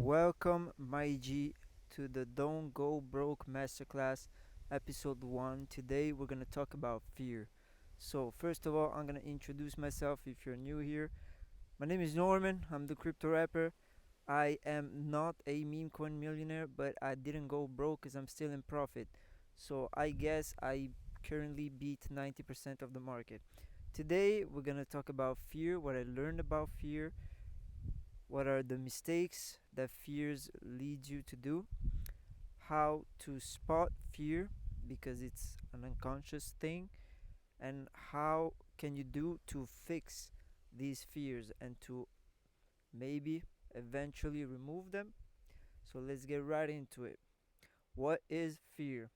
Welcome, my G, to the Don't Go Broke Masterclass, episode 1. Today we're going to talk about fear. So, first of all, I'm going to introduce myself if you're new here. My name is Norman, I'm the crypto rapper. I am not a meme coin millionaire, but I didn't go broke because I'm still in profit. So, I guess I currently beat 90% of the market. Today, we're going to talk about fear, what I learned about fear, what are the mistakes that fears lead you to do, how to spot fear because it's an unconscious thing, and how can you do to fix these fears and to maybe eventually remove them. So let's get right into it. What is fear?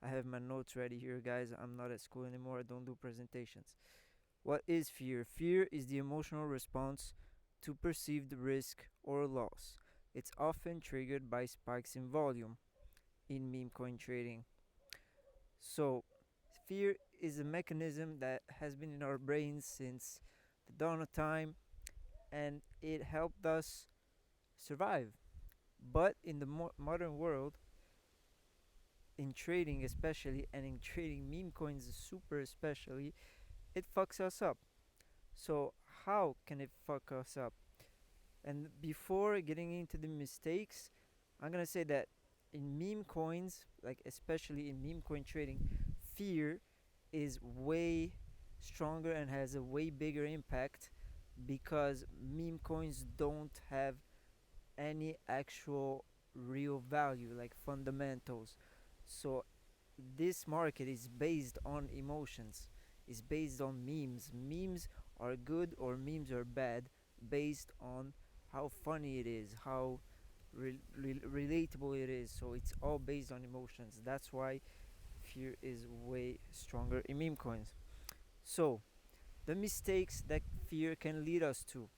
I have my notes ready here, guys. I'm not at school anymore. I don't do presentations. What is fear? Fear is the emotional response to perceived risk or loss. It's often triggered by spikes in volume in meme coin trading. So, fear is a mechanism that has been in our brains since the dawn of time, and it helped us survive. But in the modern world, in trading especially, and in trading meme coins super especially, it fucks us up. So, how can it fuck us up? And before getting into the mistakes, I'm gonna say that in meme coins, like especially in meme coin trading, fear is way stronger and has a way bigger impact because meme coins don't have any actual real value, like fundamentals. So this market is based on emotions, is based on memes. Memes are good or memes are bad based on how funny it is, how relatable it is. So it's all based on emotions. That's why fear is way stronger in meme coins. So the mistakes that fear can lead us to.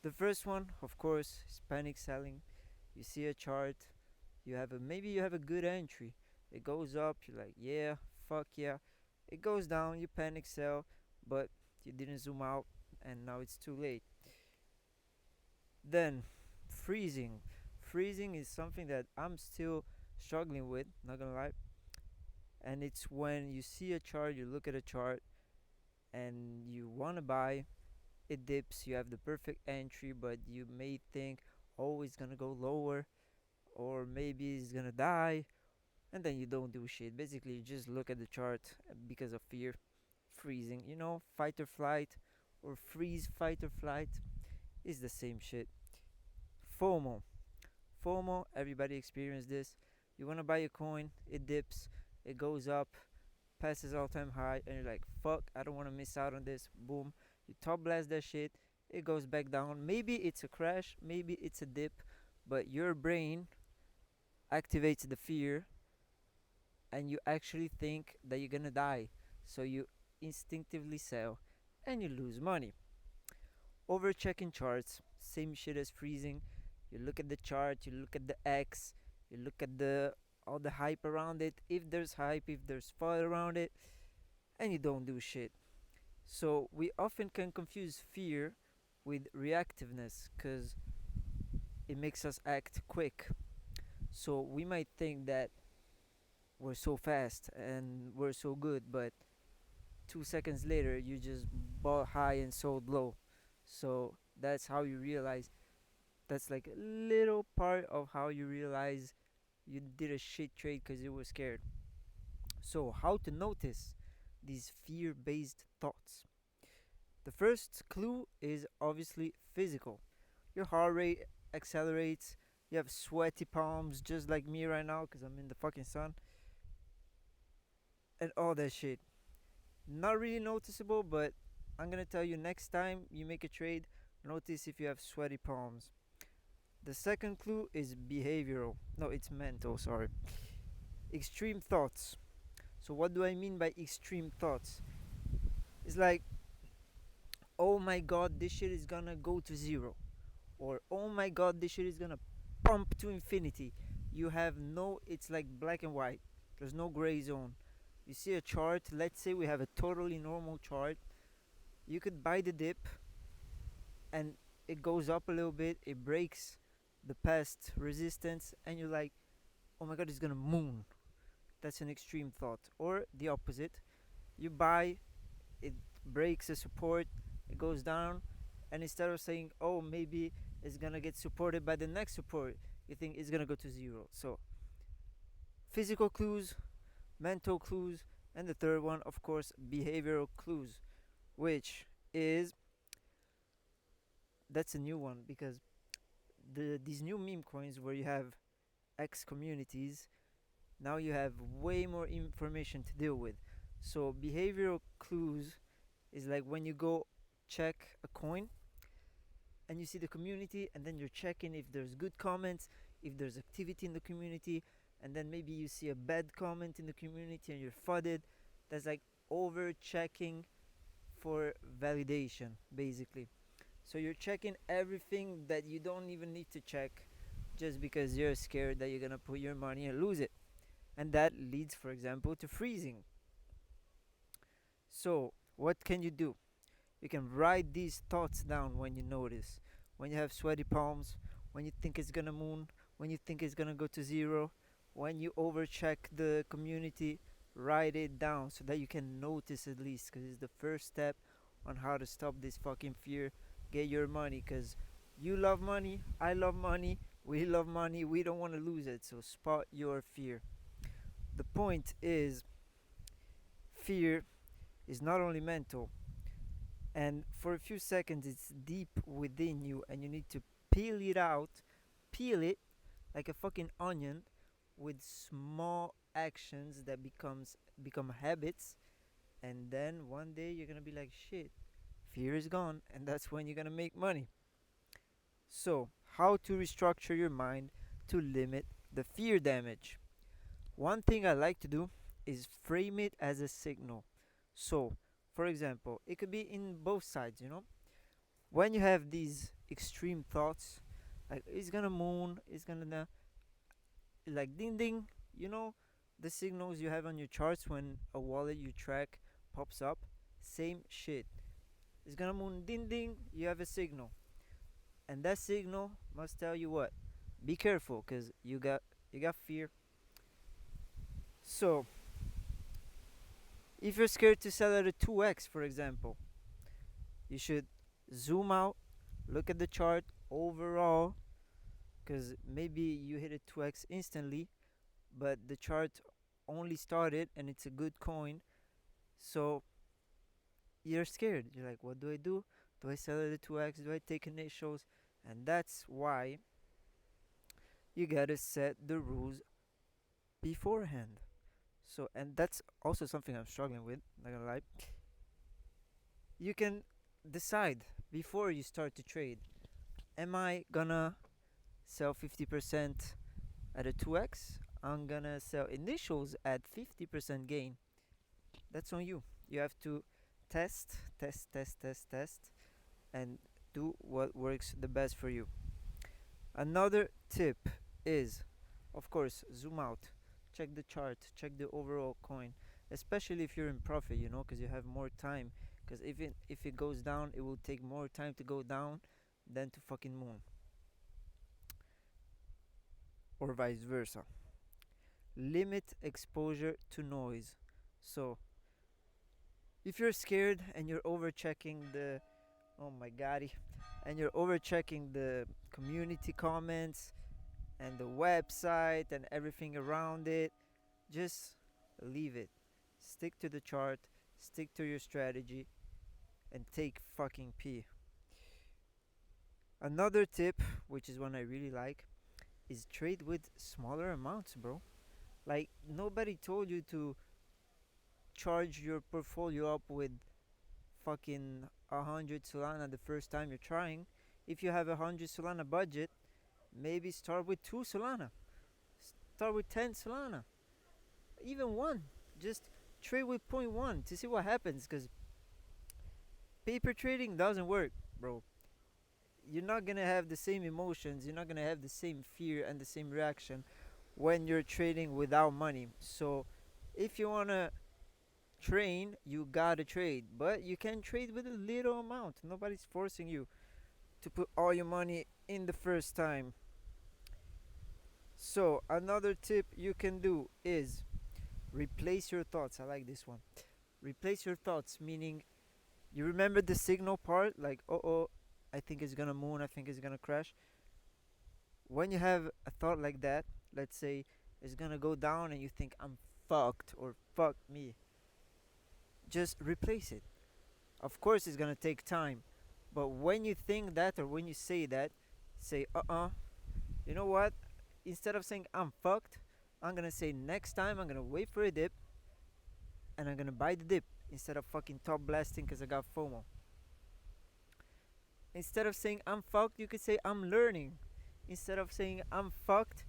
The first one, of course, is panic selling. You see a chart, maybe you have a good entry. It goes up, you're like, yeah, fuck yeah. It goes down, you panic sell, but you didn't zoom out and now it's too late. Then freezing. Freezing is something that I'm still struggling with, not gonna lie. And it's when you see a chart, you look at a chart and you wanna buy, it dips, you have the perfect entry, but you may think, oh, it's gonna go lower, or maybe it's gonna die, and then you don't do shit. Basically, you just look at the chart because of fear. Freezing, fight or flight, or freeze, fight or flight is the same shit. FOMO. FOMO, everybody experienced this. You wanna buy a coin, it dips, it goes up, passes all time high, and you're like, fuck, I don't wanna miss out on this. Boom, you top blast that shit, it goes back down. Maybe it's a crash, maybe it's a dip, but your brain activates the fear and you actually think that you're gonna die. So you instinctively sell and you lose money. Over checking charts, same shit as freezing. You look at the chart, you look at the X, you look at the all the hype around it. If there's hype, if there's FUD around it, and you don't do shit. So we often can confuse fear with reactiveness because it makes us act quick. So we might think that we're so fast and we're so good, but 2 seconds later you just bought high and sold low. So that's how you realize, that's like a little part of how you realize you did a shit trade because you were scared. So how to notice these fear-based thoughts? The first clue is obviously physical. Your heart rate accelerates, you have sweaty palms just like me right now because I'm in the fucking sun, and all that shit. Not really noticeable, but I'm gonna tell you, next time you make a trade, notice if you have sweaty palms. The second clue is behavioral. No, it's mental, sorry. Extreme thoughts. So what do I mean by extreme thoughts? It's like, oh my god, this shit is gonna go to zero. Or oh my god, this shit is gonna pump to infinity. You have no, it's like black and white. There's no gray zone. You see a chart, let's say we have a totally normal chart. You could buy the dip and it goes up a little bit, it breaks the past resistance, and you're like, oh my god, it's gonna moon. That's an extreme thought. Or the opposite, you buy, it breaks a support, it goes down, and instead of saying, oh, maybe it's gonna get supported by the next support, you think it's gonna go to zero. So, physical clues, mental clues, and the third one, of course, behavioral clues, which is that's a new one because these new meme coins where you have X communities, now you have way more information to deal with. So behavioral clues is like when you go check a coin and you see the community, and then you're checking if there's good comments, if there's activity in the community, and then maybe you see a bad comment in the community and you're fudded. That's like over checking for validation, basically. So you're checking everything that you don't even need to check just because you're scared that you're gonna put your money and lose it. And that leads, for example, to freezing. So, what can you do? You can write these thoughts down when you notice. When you have sweaty palms, when you think it's gonna moon, when you think it's gonna go to zero, when you overcheck the community, write it down so that you can notice at least, because it's the first step on how to stop this fucking fear. Get your money, because you love money, I love money, we love money, we don't want to lose it. So spot your fear. The point is, fear is not only mental, and for a few seconds it's deep within you, and you need to peel it out, peel it like a fucking onion, with small actions that become habits, and then one day you're gonna be like, shit, fear is gone, and that's when you're gonna make money. So, how to restructure your mind to limit the fear damage? One thing I like to do is frame it as a signal. So, for example, it could be in both sides. When you have these extreme thoughts, like it's gonna moon, it's gonna like ding ding, you know, the signals you have on your charts when a wallet you track pops up, same shit. It's gonna moon ding ding, you have a signal. And that signal must tell you what? Be careful, cause you got fear. So, if you're scared to sell at a 2x, for example, you should zoom out, look at the chart overall, because maybe you hit a 2x instantly, but the chart only started and it's a good coin. So you're scared. You're like, what do I do? Do I sell it at 2x? Do I take initials? And that's why you gotta set the rules beforehand. So, and that's also something I'm struggling with, not gonna lie. You can decide before you start to trade, am I gonna sell 50% at a 2x? I'm gonna sell initials at 50% gain. That's on you. You have to test, test, test, test, test, and do what works the best for you. Another tip is, of course, zoom out, check the chart, check the overall coin, especially if you're in profit, because you have more time. Because if it goes down, it will take more time to go down than to fucking moon, or vice versa. Limit exposure to noise. So, if you're scared and you're over checking the oh my god, and you're over checking the community comments and the website and everything around it, just leave it. Stick to the chart, stick to your strategy, and take fucking pee. Another tip, which is one I really like, is trade with smaller amounts, bro. Like, nobody told you to charge your portfolio up with fucking 100 Solana the first time you're trying. If you have 100 Solana budget, maybe start with 2 Solana. Start with 10 Solana. Even one. Just trade with point 0.1 to see what happens, because paper trading doesn't work, bro. You're not gonna have the same emotions, you're not gonna have the same fear and the same reaction when you're trading without money. So if you wanna train, you gotta trade, but you can trade with a little amount. Nobody's forcing you to put all your money in the first time. So another tip you can do is replace your thoughts. I like this one. Replace your thoughts, meaning you remember the signal part, like, oh, I think it's gonna moon, I think it's gonna crash. When you have a thought like that, let's say it's gonna go down and you think I'm fucked or fuck me, just replace it. Of course, it's gonna take time, but when you think that or when you say that, say, you know what? Instead of saying I'm fucked, I'm gonna say next time I'm gonna wait for a dip and I'm gonna buy the dip instead of fucking top blasting because I got FOMO. Instead of saying I'm fucked, you could say I'm learning. Instead of saying I'm fucked,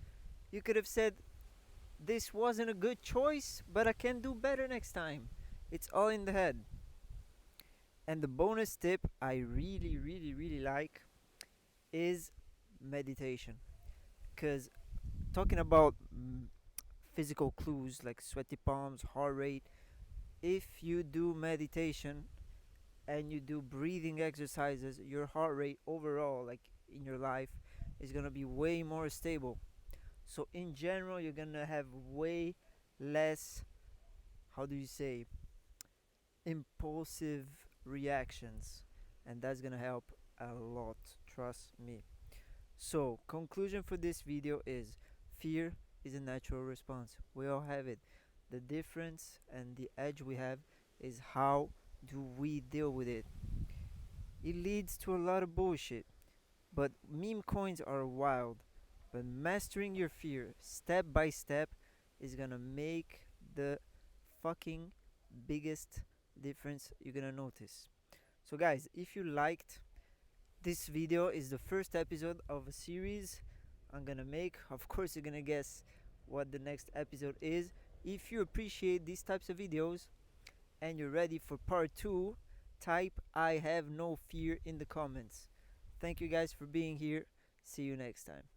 you could have said this wasn't a good choice, but I can do better next time. It's all in the head. And the bonus tip I really, really, really like is meditation. Because talking about physical clues like sweaty palms, heart rate, if you do meditation and you do breathing exercises, your heart rate overall, like in your life, is gonna be way more stable. So in general, you're gonna have way less, how do you say, impulsive reactions, and that's gonna help a lot. Trust me. So conclusion for this video is fear is a natural response. We all have it. The difference and the edge we have is how do we deal with it. It leads to a lot of bullshit, but meme coins are wild. But mastering your fear step by step is gonna make the fucking biggest difference you're gonna notice. So guys, if you liked this video, is the first episode of a series I'm gonna make. Of course you're gonna guess what the next episode is. If you appreciate these types of videos and you're ready for part 2, type I have no fear in the comments. Thank you guys for being here. See you next time.